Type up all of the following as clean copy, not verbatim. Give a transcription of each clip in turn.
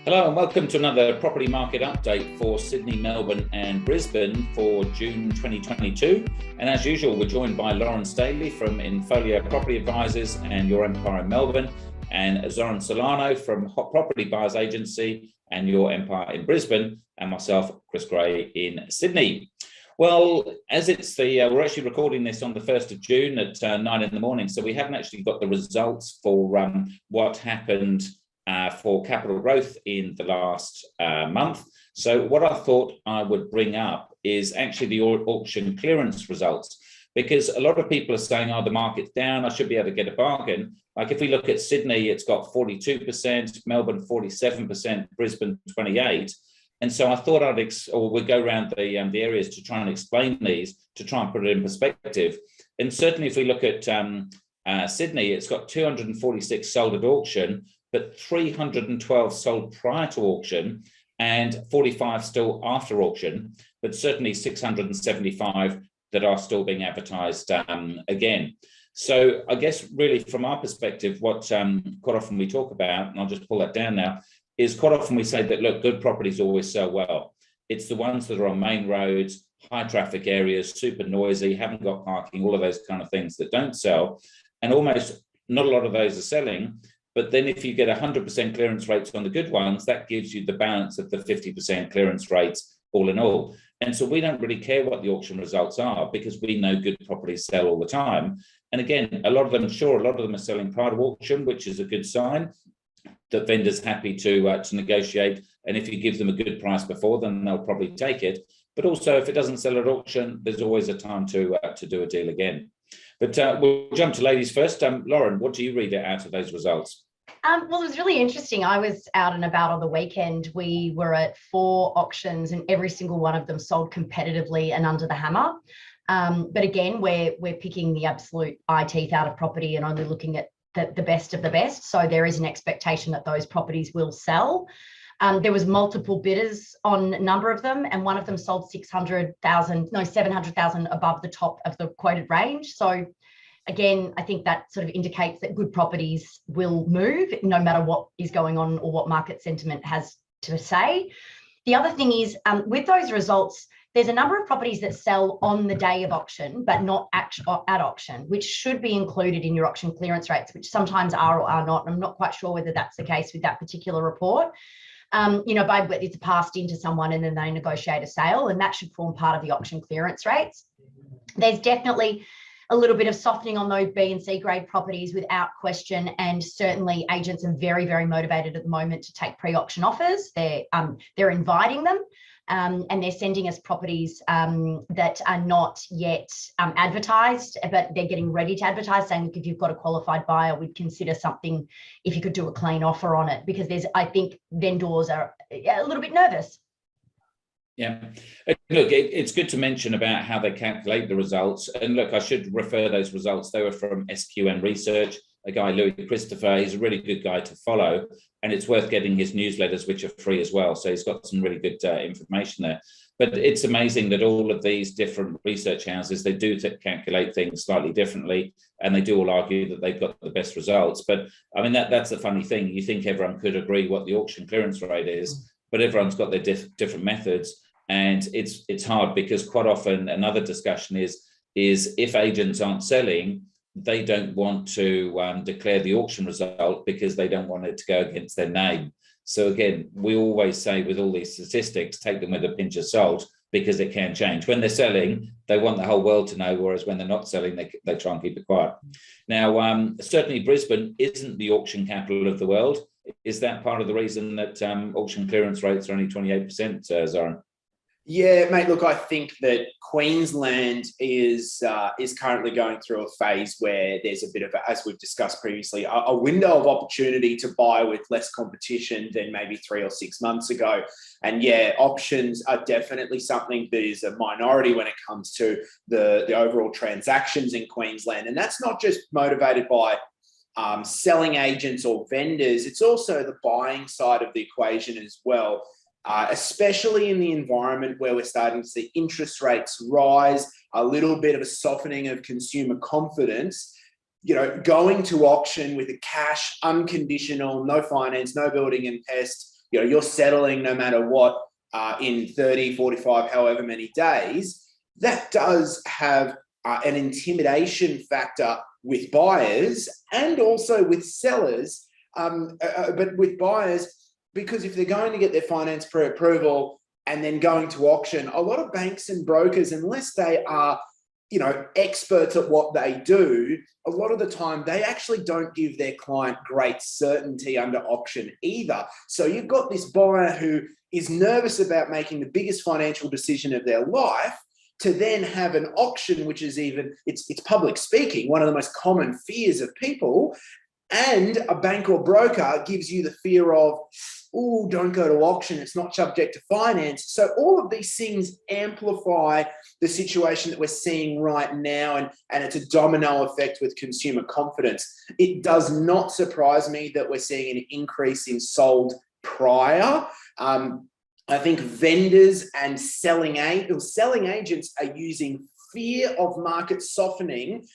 Hello and welcome to another property market update for Sydney, Melbourne and Brisbane for June 2022. And as usual, we're joined by Staley from Infolio Property Advisors and Your Empire in Melbourne, and Zoran Solano from Hot Property Buyers Agency and Your Empire in Brisbane, and myself, Chris Gray, in Sydney. Well, as it's we're actually recording this on the 1st of June at 9 in the morning, so we haven't actually got the results for what happened for capital growth in the last month. So what I thought I would bring up is actually the auction clearance results, because a lot of people are saying, oh, the market's down, I should be able to get a bargain. Like if we look at Sydney, it's got 42%, Melbourne 47%, Brisbane 28%. And so I thought we'd go around the areas to try and explain these, to try and put it in perspective. And certainly if we look at Sydney, it's got 246 sold at auction, but 312 sold prior to auction and 45 still after auction, but certainly 675 that are still being advertised again. So I guess really from our perspective, what quite often we talk about, and I'll just pull that down now, is quite often we say that, look, good properties always sell well. It's the ones that are on main roads, high traffic areas, super noisy, haven't got parking, all of those kind of things that don't sell. And almost not a lot of those are selling. But then if you get 100% clearance rates on the good ones, that gives you the balance of the 50% clearance rates all in all. And so we don't really care what the auction results are, because we know good properties sell all the time. And again, a lot of them are selling prior to auction, which is a good sign that vendors happy to negotiate. And if you give them a good price before, then they'll probably take it. But also, if it doesn't sell at auction, there's always a time to do a deal again. But we'll jump to ladies first. Lauren, what do you read out of those results? Well, it was really interesting. I was out and about on the weekend. We were at 4 auctions and every single one of them sold competitively and under the hammer. But again, we're picking the absolute eye teeth out of property and only looking at the best of the best. So there is an expectation that those properties will sell. There was multiple bidders on a number of them, and one of them sold 700,000 above the top of the quoted range. So again, I think that sort of indicates that good properties will move no matter what is going on or what market sentiment has to say. The other thing is with those results, there's a number of properties that sell on the day of auction, but not at auction, which should be included in your auction clearance rates, which sometimes are or are not. I'm not quite sure whether that's the case with that particular report. It's passed into someone and then they negotiate a sale, and that should form part of the auction clearance rates. There's definitely a little bit of softening on those B and C grade properties without question, and certainly agents are very, very motivated at the moment to take pre-auction offers. They're inviting them, and they're sending us properties that are not yet advertised, but they're getting ready to advertise, saying, look, if you've got a qualified buyer, we'd consider something if you could do a clean offer on it, because I think vendors are a little bit nervous. Yeah, look, it's good to mention about how they calculate the results. And look, I should refer those results. They were from SQN Research, a guy, Louis Christopher. He's a really good guy to follow, and it's worth getting his newsletters, which are free as well. So he's got some really good information there. But it's amazing that all of these different research houses, they do calculate things slightly differently, and they do all argue that they've got the best results. But I mean, that's the funny thing. You think everyone could agree what the auction clearance rate is, but everyone's got their different methods. And it's hard, because quite often another discussion is if agents aren't selling, they don't want to declare the auction result because they don't want it to go against their name. So again, we always say with all these statistics, take them with a pinch of salt, because it can change. When they're selling, they want the whole world to know, whereas when they're not selling, they try and keep it quiet. Now, certainly Brisbane isn't the auction capital of the world. Is that part of the reason that auction clearance rates are only 28%, Zoran? Yeah, mate, look, I think that Queensland is currently going through a phase where there's a bit of, as we've discussed previously, a window of opportunity to buy with less competition than maybe 3 or 6 months ago. And yeah, options are definitely something that is a minority when it comes to the overall transactions in Queensland. And that's not just motivated by selling agents or vendors, it's also the buying side of the equation as well. Especially in the environment where we're starting to see interest rates rise, a little bit of a softening of consumer confidence. Going to auction with a cash, unconditional, no finance, no building and pest, you're settling no matter what in 30, 45, however many days, that does have an intimidation factor with buyers and also with sellers. But with buyers, because if they're going to get their finance pre-approval and then going to auction, a lot of banks and brokers, unless they are, experts at what they do, a lot of the time they actually don't give their client great certainty under auction either. So you've got this buyer who is nervous about making the biggest financial decision of their life, to then have an auction, which is it's public speaking, one of the most common fears of people, and a bank or broker gives you the fear of, oh, don't go to auction, it's not subject to finance. So all of these things amplify the situation that we're seeing right now, and it's a domino effect with consumer confidence. It does not surprise me that we're seeing an increase in sold prior. I think vendors and selling agents are using fear of market softening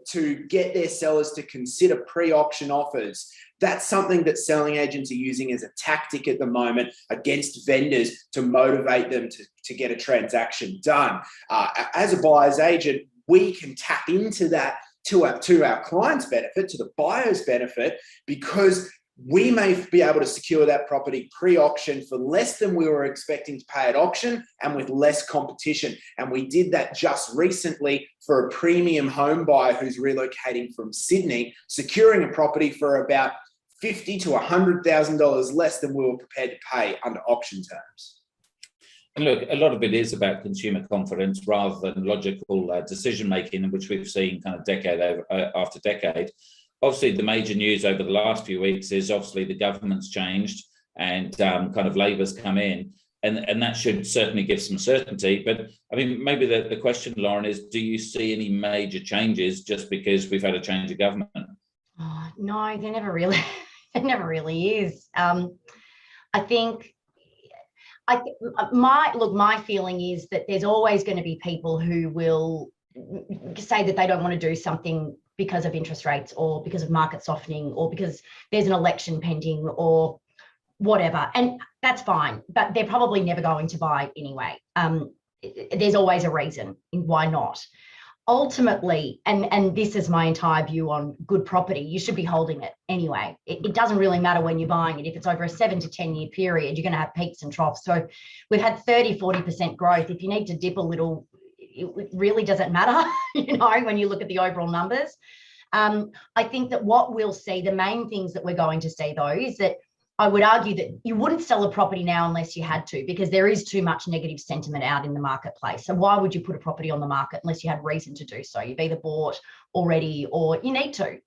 to get their sellers to consider pre-auction offers. That's something that selling agents are using as a tactic at the moment against vendors to motivate them to get a transaction done. As a buyer's agent, we can tap into that to our client's benefit, to the buyer's benefit, because we may be able to secure that property pre-auction for less than we were expecting to pay at auction and with less competition. And we did that just recently for a premium home buyer who's relocating from Sydney, securing a property for about $50,000 to $100,000 less than we were prepared to pay under auction terms. And look, a lot of it is about consumer confidence rather than logical decision-making, which we've seen kind of decade after decade. Obviously, the major news over the last few weeks is obviously the government's changed and kind of Labor's come in, and that should certainly give some certainty. But I mean, maybe the question, Lauren, is do you see any major changes just because we've had a change of government? Oh, no, there never really, it never really is. My feeling is that there's always going to be people who will say that they don't want to do something because of interest rates or because of market softening or because there's an election pending or whatever. And that's fine, but they're probably never going to buy anyway. There's always a reason why not. Ultimately, and this is my entire view on good property, you should be holding it anyway. It doesn't really matter when you're buying it. If it's over a 7 to 10 year period, you're going to have peaks and troughs. So we've had 30, 40% growth. If you need to dip a little, it really doesn't matter, when you look at the overall numbers. I think that what we'll see, the main things that we're going to see though, is that I would argue that you wouldn't sell a property now unless you had to, because there is too much negative sentiment out in the marketplace. So why would you put a property on the market unless you had reason to do so? You've either bought already or you need to.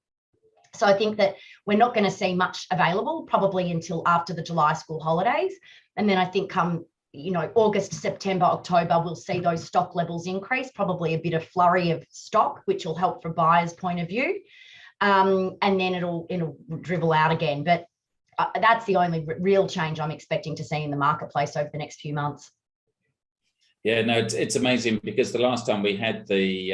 So I think that we're not going to see much available probably until after the July school holidays. And then I think come August, September, October, we'll see those stock levels increase, probably a bit of flurry of stock, which will help from buyers' point of view. And then it'll dribble out again. But that's the only real change I'm expecting to see in the marketplace over the next few months. Yeah, no, it's amazing because the last time we had the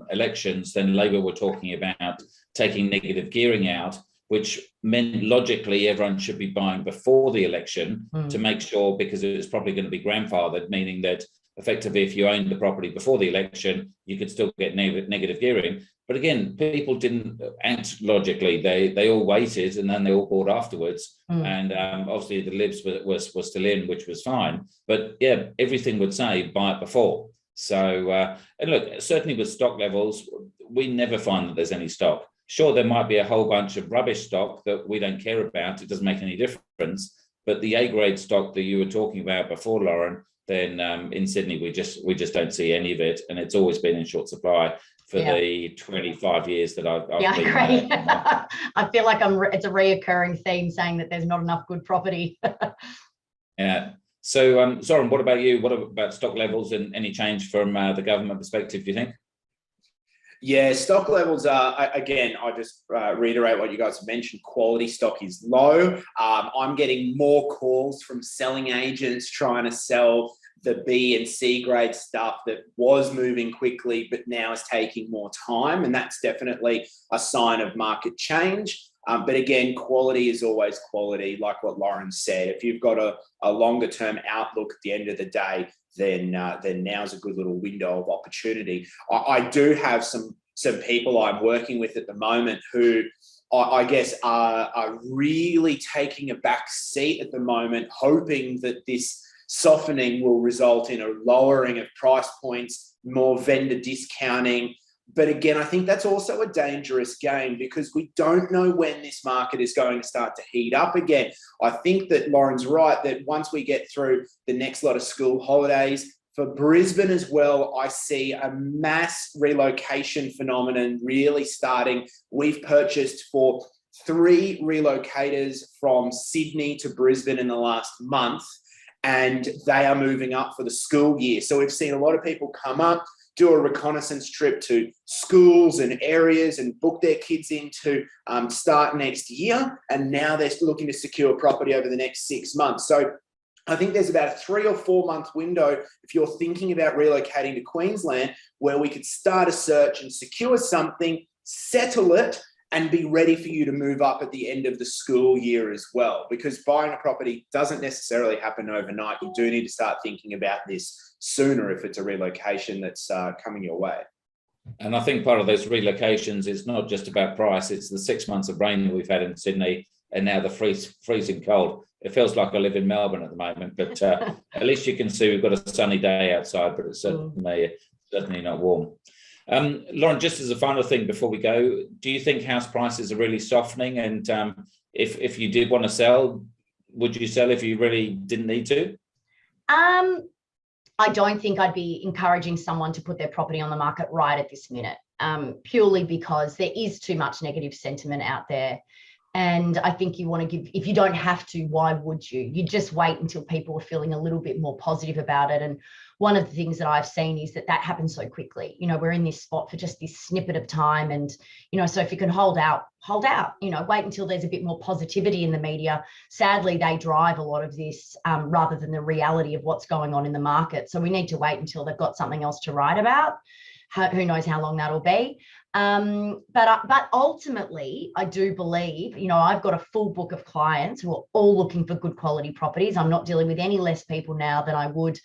elections, then Labor were talking about taking negative gearing out, which meant logically everyone should be buying before the election to make sure, because it was probably going to be grandfathered, meaning that effectively if you owned the property before the election, you could still get negative gearing. But again, people didn't act logically. They all waited and then they all bought afterwards. And obviously the libs were still in, which was fine. But yeah, everything would say buy it before. So, and look, certainly with stock levels, we never find that there's any stock. Sure, there might be a whole bunch of rubbish stock that we don't care about. It doesn't make any difference. But the A-grade stock that you were talking about before, Lauren, then in Sydney, we just don't see any of it. And it's always been in short supply for the 25 years that I've been there. I feel like it's a reoccurring theme saying that there's not enough good property. Yeah. So, Zoran, what about you? What about stock levels and any change from the government perspective, do you think? Yeah, stock levels are, again, I just reiterate what you guys have mentioned, quality stock is low. I'm getting more calls from selling agents trying to sell the B and C grade stuff that was moving quickly, but now is taking more time. And that's definitely a sign of market change. But again, quality is always quality, like what Lauren said. If you've got a longer term outlook at the end of the day, then now's a good little window of opportunity. I do have some people I'm working with at the moment who I guess are really taking a back seat at the moment, hoping that this softening will result in a lowering of price points, more vendor discounting. But again, I think that's also a dangerous game because we don't know when this market is going to start to heat up again. I think that Lauren's right, that once we get through the next lot of school holidays, for Brisbane as well, I see a mass relocation phenomenon really starting. We've purchased for 3 relocators from Sydney to Brisbane in the last month, and they are moving up for the school year. So we've seen a lot of people come up, do a reconnaissance trip to schools and areas and book their kids in to start next year. And now they're looking to secure property over the next 6 months. So I think there's about a 3 or 4 month window if you're thinking about relocating to Queensland where we could start a search and secure something, settle it, and be ready for you to move up at the end of the school year as well. Because buying a property doesn't necessarily happen overnight. You do need to start thinking about this sooner if it's a relocation that's coming your way. And I think part of those relocations is not just about price, it's the 6 months of rain that we've had in Sydney and now the freezing cold. It feels like I live in Melbourne at the moment, but at least you can see we've got a sunny day outside, but it's certainly not warm. Lauren, just as a final thing before we go, do you think house prices are really softening? And if you did want to sell, would you sell if you really didn't need to? I don't think I'd be encouraging someone to put their property on the market right at this minute, purely because there is too much negative sentiment out there. And I think you want to give, if you don't have to, why would you? You just wait until people are feeling a little bit more positive about it. And one of the things that I've seen is that happens so quickly. You know, we're in this spot for just this snippet of time. And, you know, so if you can hold out, you know, wait until there's a bit more positivity in the media. Sadly, they drive a lot of this rather than the reality of what's going on in the market. So we need to wait until they've got something else to write about. Who knows how long that'll be. But ultimately, I do believe, you know, I've got a full book of clients who are all looking for good quality properties. I'm not dealing with any less people now than I would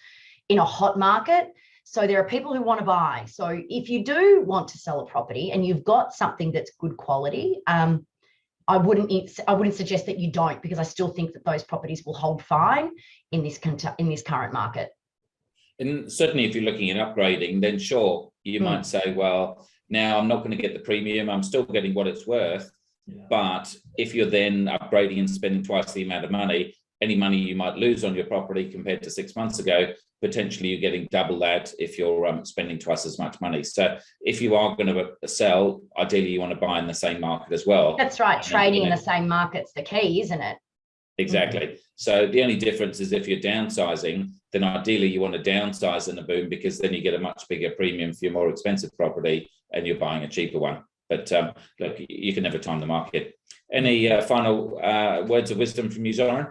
in a hot market. So there are people who want to buy. So if you do want to sell a property and you've got something that's good quality, I wouldn't suggest that you don't, because I still think that those properties will hold fine in this current market. And certainly if you're looking at upgrading, then sure, you might say, well, now I'm not going to get the premium. I'm still getting what it's worth. Yeah. But if you're then upgrading and spending twice the amount of money, any money you might lose on your property compared to 6 months ago, potentially you're getting double that if you're spending twice as much money. So if you are going to sell, ideally you want to buy in the same market as well. That's right. Trading in the same market's the key, isn't it? Exactly. Mm-hmm. So the only difference is if you're downsizing, then ideally you want to downsize in a boom, because then you get a much bigger premium for your more expensive property and you're buying a cheaper one. But look, you can never time the market. Any final words of wisdom from you, Zoran?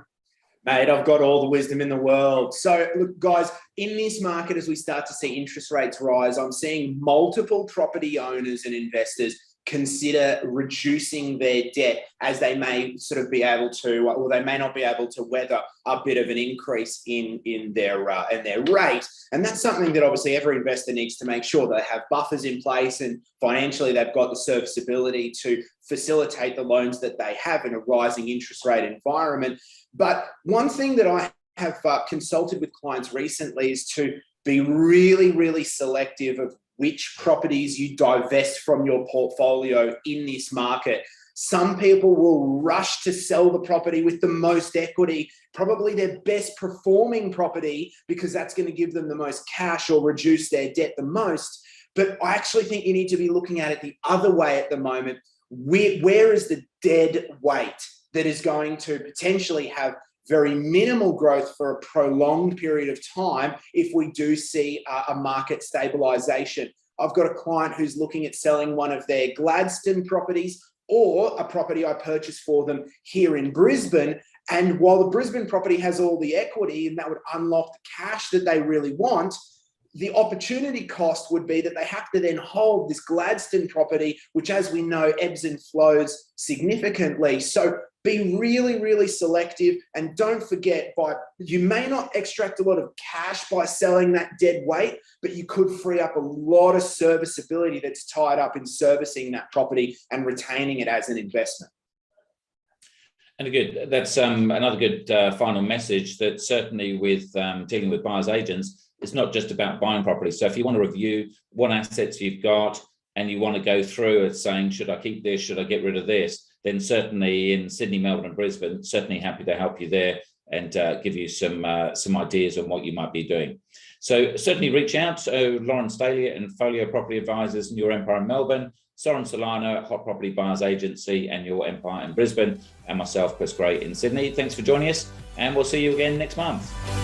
Mate, I've got all the wisdom in the world. So look, guys, in this market, as we start to see interest rates rise, I'm seeing multiple property owners and investors consider reducing their debt, as they may sort of be able to, or they may not be able to weather a bit of an increase in their rate. And that's something that obviously every investor needs to make sure they have buffers in place, and financially they've got the serviceability to facilitate the loans that they have in a rising interest rate environment. But one thing that I have consulted with clients recently is to be really, really selective of which properties you divest from your portfolio in this market. Some people will rush to sell the property with the most equity, probably their best performing property, because that's going to give them the most cash or reduce their debt the most. But I actually think you need to be looking at it the other way at the moment. Where is the dead weight that is going to potentially have very minimal growth for a prolonged period of time if we do see a market stabilization? I've got a client who's looking at selling one of their Gladstone properties, or a property I purchased for them here in Brisbane, And while the Brisbane property has all the equity and that would unlock the cash that they really want, the opportunity cost would be that they have to then hold this Gladstone property, which, as we know, ebbs and flows significantly. So be really, really selective, and don't forget, you may not extract a lot of cash by selling that dead weight, but you could free up a lot of serviceability that's tied up in servicing that property and retaining it as an investment. And that's another good final message, that certainly with dealing with buyers agents, it's not just about buying property. So if you want to review what assets you've got and you want to go through it saying, should I keep this, should I get rid of this, then certainly in Sydney, Melbourne and Brisbane, certainly happy to help you there and give you some ideas on what you might be doing. So certainly reach out to Lauren Staley and Folio Property Advisors in Your Empire in Melbourne, Soren Solano at Hot Property Buyers Agency and Your Empire in Brisbane, and myself, Chris Gray in Sydney. Thanks for joining us, and we'll see you again next month.